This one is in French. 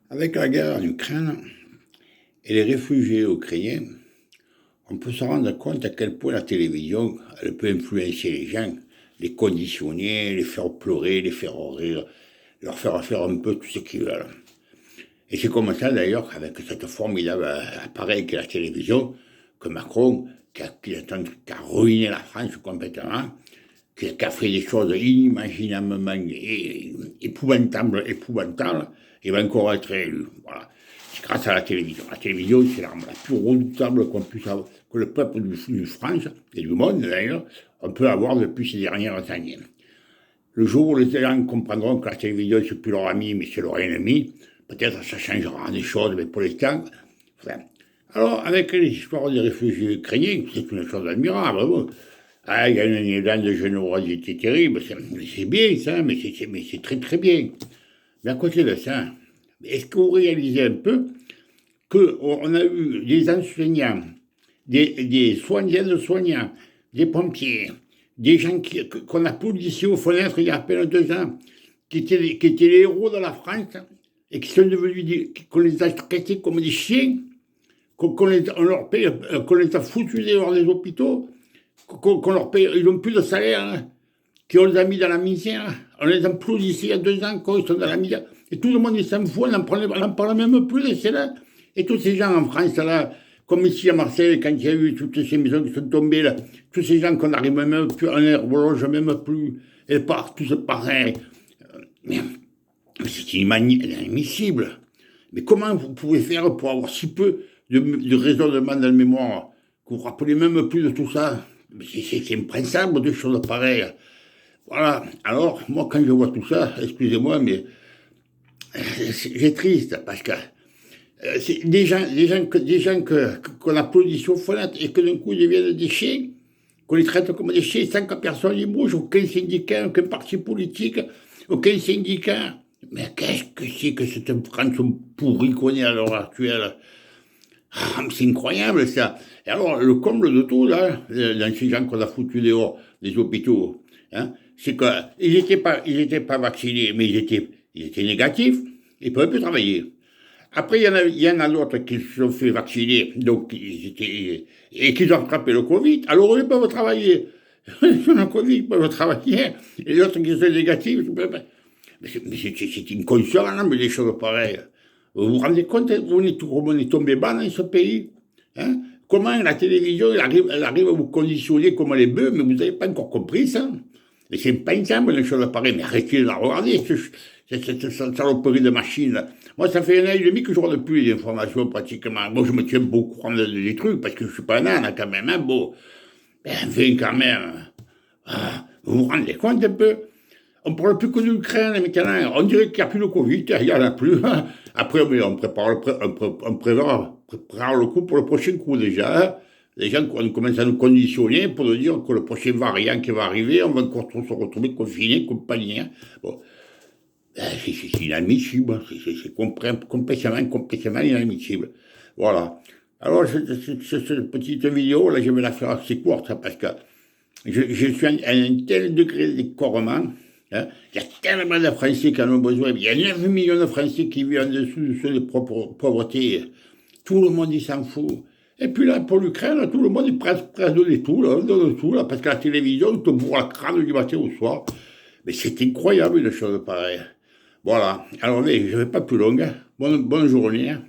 Avec la guerre en Ukraine et les réfugiés ukrainiens, on peut se rendre compte à quel point la télévision, elle peut influencer les gens, les conditionner, les faire pleurer, les faire rire, leur faire faire un peu tout ce qu'ils veulent. Et c'est comme ça d'ailleurs, avec cette formidable appareil qu'est la télévision, que Macron, qui a ruiné la France complètement, qui a fait des choses inimaginablement épouvantables, et va encore être élu. Voilà. C'est grâce à la télévision. La télévision, c'est l'arme la plus redoutable qu'on puisse avoir, que le peuple de France, et du monde d'ailleurs, on peut avoir depuis ces dernières années. Le jour où les gens comprendront que la télévision, c'est plus leur ami, mais c'est leur ennemi, peut-être ça changera des choses, mais pour l'instant, enfin. Alors, avec les histoires des réfugiés ukrainiens, c'est une chose admirable. Bon. Ah, il y a une élan de générosité terrible, c'est bien ça, mais c'est très très bien. Mais à côté de ça, est-ce que vous réalisez un peu qu'on a eu des enseignants, des soignants, des pompiers, des gens qu'on a policiers aux fenêtres il y a à peine 2 ans, qui étaient les héros de la France, et qui sont devenus qu'on les a traités comme des chiens, qu'on les a foutus dehors des hôpitaux, qu'on leur paye, ils n'ont plus de salaire, hein, qu'on les a mis dans la misère. On les applaudissait il y a 2 ans quand ils sont dans la misère. Et tout le monde il s'en fout, on n'en parle même plus de cela. Et tous ces gens en France, là, comme ici à Marseille, quand il y a eu toutes ces maisons qui sont tombées, là, tous ces gens qu'on n'arrive même plus, on ne reloge même plus, et partout c'est pareil. Mais c'est inadmissible. Mais comment vous pouvez faire pour avoir si peu de raisonnement dans la mémoire, que vous ne vous rappelez même plus de tout ça? C'est impensable de choses pareilles. Voilà. Alors, moi, quand je vois tout ça, excusez-moi, mais j'ai triste, parce que c'est des gens qu'on applaudit sur fenêtre et que d'un coup ils deviennent des chiens, qu'on les traite comme des chiens sans que personne n'y bouge, aucun syndicat, aucun parti politique, aucun syndicat. Mais qu'est-ce que c'est que cette France pourrie qu'on est à l'heure actuelle? Ah, c'est incroyable ça. Et alors, le comble de tout, là, dans ces gens qu'on a foutus dehors des hôpitaux, hein, c'est qu'ils n'étaient pas vaccinés, mais ils étaient négatifs, ils ne pouvaient plus travailler. Après, il y en a d'autres qui se sont fait vacciner, donc et qui ont attrapé le Covid, alors eux, ils peuvent travailler. Ils ont le Covid, ils peuvent travailler, et les autres qui sont négatifs, ils peuvent pas. Mais c'est inconcevable, des choses pareilles. Vous vous rendez compte, comment on est tombé bas dans ce pays, hein? Comment la télévision elle arrive à vous conditionner comme les bœufs, mais vous n'avez pas encore compris ça. Et c'est impensable, les choses pareilles. Mais arrêtez de la regarder, cette saloperie de machine. Là. Moi, ça fait 1 an et demi que je ne regarde plus les informations pratiquement. Bon, je me tiens beaucoup au courant des trucs, parce que je ne suis pas un âne quand même, hein, bon. Ben, enfin, quand même. Ah, vous vous rendez compte un peu? On ne parle plus que de l'Ukraine maintenant. On dirait qu'il n'y a plus de Covid, il n'y en a plus. Après, mais on prépare le coup pour le prochain coup déjà. Hein. Les gens commencent à nous conditionner pour nous dire que le prochain variant qui va arriver, on va encore se retrouver confinés, compagnie. Hein. Bon. C'est inadmissible. C'est complètement inadmissible. Voilà. Alors, cette petite vidéo, là, je vais la faire assez courte, hein, parce que je suis à un tel degré d'écornement. Hein. Il y a tellement de Français qui en ont besoin. Il y a 9 millions de Français qui vivent en dessous du seuil de pauvreté. Tout le monde, il s'en fout. Et puis là, pour l'Ukraine, tout le monde est presque donné tout, là, donne tout, là, parce que la télévision te bourre la crâne du matin au soir. Mais c'est incroyable, une chose pareille. Voilà. Alors, mais je ne vais pas plus loin. Bonne journée. Hein.